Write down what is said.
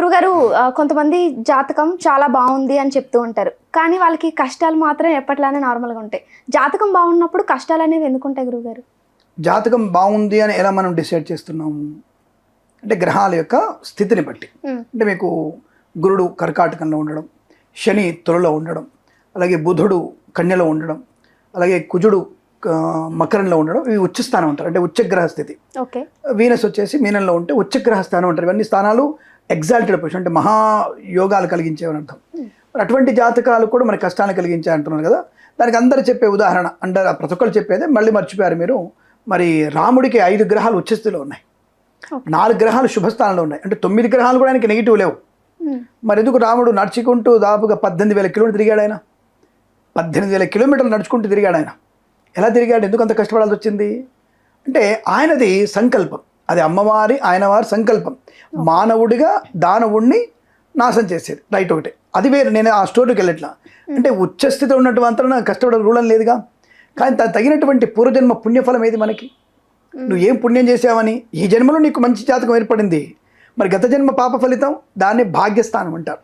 గురుగారు కొంతమంది జాతకం చాలా బాగుంది అని చెప్తూ ఉంటారు, కానీ వాళ్ళకి కష్టాలు మాత్రం ఎప్పట్లానే నార్మల్గా ఉంటాయి. జాతకం బాగున్నప్పుడు కష్టాలు అనేవి ఎందుకు ఉంటాయి గురుగారు? జాతకం బాగుంది అని ఎలా మనం డిసైడ్ చేస్తున్నాము అంటే గ్రహాల యొక్క స్థితిని బట్టి. అంటే మీకు గురుడు కర్కాటకంలో ఉండడం, శని తులలో ఉండడం, అలాగే బుధుడు కన్యలో ఉండడం, అలాగే కుజుడు మకరంలో ఉండడం, ఇవి ఉచ్చస్థానం అంటారు, అంటే ఉచ్చగ్రహ స్థితి. ఓకే. వీనస్ వచ్చేసి మీనంలో ఉంటే ఉచ్చగ్రహ స్థానం అంటారు. ఇవన్నీ స్థానాలు ఎగ్జాల్టెడ్ పొజిషన్, అంటే మహాయోగాలు కలిగించేవని అర్థం. మరి అటువంటి జాతకాలు కూడా మనకి కష్టాన్ని కలిగించే అంటున్నారు కదా. దానికి అందరు చెప్పే ఉదాహరణ అంటే ప్రతి ఒక్కరు చెప్పేదే, మళ్ళీ మర్చిపోయారు మీరు. మరి రాముడికి 5 గ్రహాలు ఉచ్చస్థితిలో ఉన్నాయి, 4 గ్రహాలు శుభస్థానంలో ఉన్నాయి, అంటే 9 గ్రహాలు కూడా ఆయనకి నెగిటివ్ లేవు. మరి ఎందుకు రాముడు నడుచుకుంటూ దాదాపుగా 18,000 కిలోమీటర్లు తిరిగాడు ఆయన? 18,000 కిలోమీటర్లు నడుచుకుంటూ తిరిగాడు ఆయన. ఎలా తిరిగాడు? ఎందుకు అంత కష్టపడాల్సి వచ్చింది అంటే ఆయనది సంకల్పం, అది అమ్మవారి ఆయన వారి సంకల్పం. మానవుడిగా దానవుడిని నాశనం చేసేది, రైట్ ఒకటే. అది వేరు, నేను ఆ స్టోరీకి వెళ్ళట్లా. అంటే ఉచ్చస్థితిలో ఉన్నటువంటి కష్టపడే రూలం లేదుగా. కానీ తగినటువంటి పూర్వజన్మ పుణ్యఫలం ఏది మనకి? నువ్వు ఏం పుణ్యం చేసావని ఈ జన్మలో నీకు మంచి జాతకం ఏర్పడింది. మరి గత జన్మ పాప ఫలితం, దాన్ని భాగ్యస్థానం అంటారు.